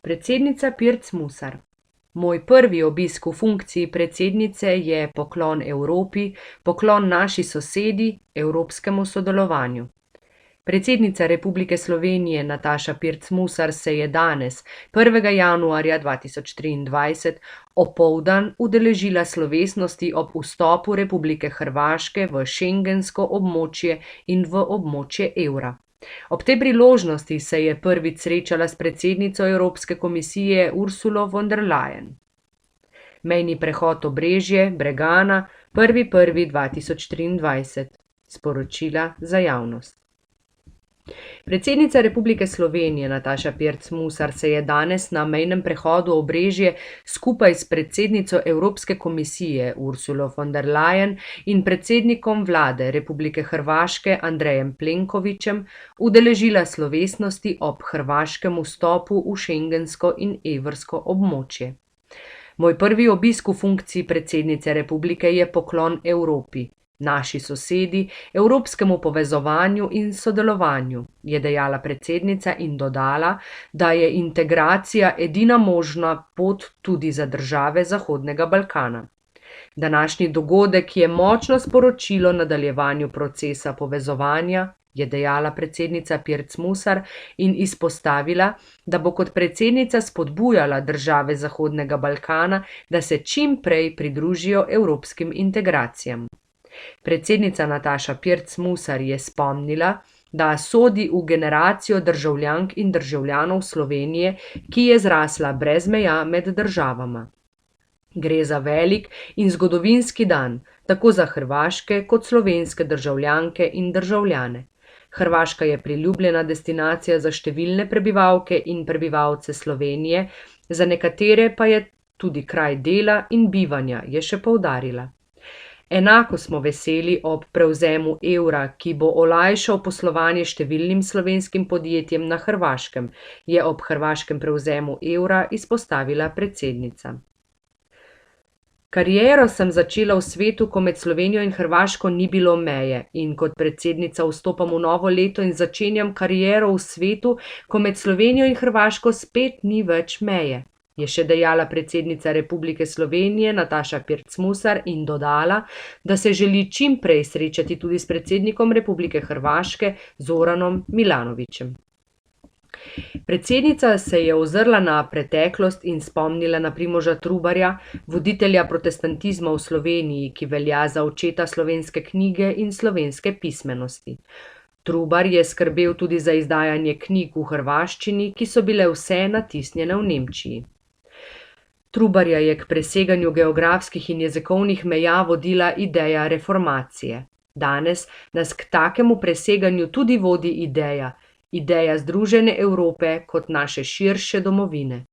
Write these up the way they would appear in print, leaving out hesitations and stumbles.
Predsednica Pirc Musar. Moj prvi obisk v funkciji predsednice je poklon Evropi, poklon naši sosedi, evropskemu sodelovanju. Predsednica Republike Slovenije Nataša Pirc Musar se je danes, 1. januarja 2023, opoldan udeležila slovesnosti ob vstopu Republike Hrvaške v šengensko območje in v območje evra. Ob tej priložnosti se je prvič srečala s predsednico Evropske komisije Ursulo von der Leyen. Mejni prehod Obrežje, Bregana, 1.1.2023. Sporočila za javnost. Predsednica Republike Slovenije Nataša Pirc Musar se je danes na mejnem prehodu Obrežje skupaj s predsednico Evropske komisije Ursulo von der Leyen in predsednikom vlade Republike Hrvaške Andrejem Plenkovićem udeležila slovesnosti ob hrvaškem vstopu v šengensko in evrsko območje. Moj prvi obisk v funkciji predsednice republike je poklon Evropi, naši sosedi, evropskemu povezovanju in sodelovanju, je dejala predsednica in dodala, da je integracija edina možna pot tudi za države Zahodnega Balkana. Današnji dogodek je močno sporočilo nadaljevanju procesa povezovanja, je dejala predsednica Pirc Musar in izpostavila, da bo kot predsednica spodbujala države Zahodnega Balkana, da se čim prej pridružijo evropskim integracijam. Predsednica Nataša Pirc Musar je spomnila, da sodi v generacijo državljank in državljanov Slovenije, ki je zrasla brez meja med državama. Gre za velik in zgodovinski dan, tako za hrvaške kot slovenske državljanke in državljane. Hrvaška je priljubljena destinacija za številne prebivalke in prebivalce Slovenije, za nekatere pa je tudi kraj dela in bivanja, je še poudarila. Enako smo veseli ob prevzemu evra, ki bo olajšal poslovanje številnim slovenskim podjetjem na Hrvaškem, je ob hrvaškem prevzemu evra izpostavila predsednica. Kariero sem začela v svetu, ko med Slovenijo in Hrvaško ni bilo meje, in kot predsednica vstopam v novo leto in začenjam kariero v svetu, ko med Slovenijo in Hrvaško spet ni več meje, je še dejala predsednica Republike Slovenije Nataša Pirc Musar in dodala, da se želi čim prej srečati tudi s predsednikom Republike Hrvaške Zoranom Milanovićem. Predsednica se je ozrla na preteklost in spomnila na Primoža Trubarja, voditelja protestantizma v Sloveniji, ki velja za očeta slovenske knjige in slovenske pismenosti. Trubar je skrbel tudi za izdajanje knjig v hrvaščini, ki so bile vse natisnjene v Nemčiji. Trubarja je k preseganju geografskih in jezikovnih meja vodila ideja reformacije. Danes nas k takemu preseganju tudi vodi ideja združene Evrope kot naše širše domovine.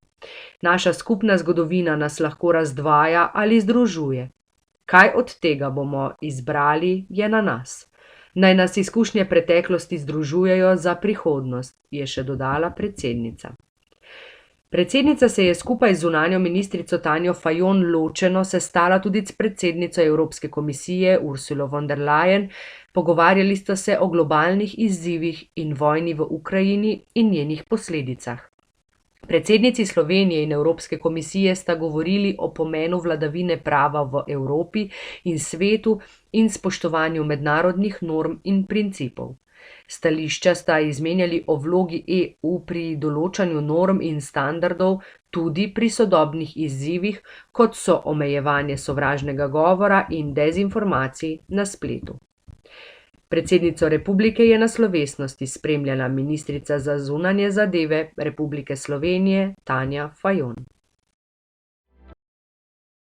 Naša skupna zgodovina nas lahko razdvaja ali združuje. Kaj od tega bomo izbrali, je na nas. Naj nas izkušnje preteklosti združujejo za prihodnost, je še dodala predsednica. Predsednica se je skupaj z zunanjo ministrico Tanjo Fajon ločeno sestala tudi s predsednico Evropske komisije Ursulo von der Leyen, pogovarjali sta se o globalnih izzivih in vojni v Ukrajini in njenih posledicah. Predsednici Slovenije in Evropske komisije sta govorili o pomenu vladavine prava v Evropi in svetu in spoštovanju mednarodnih norm in principov. Stališča sta izmenjali o vlogi EU pri določanju norm in standardov tudi pri sodobnih izzivih, kot so omejevanje sovražnega govora in dezinformacij na spletu. Predsednico republike je na slovesnosti spremljala ministrica za zunanje zadeve Republike Slovenije Tanja Fajon.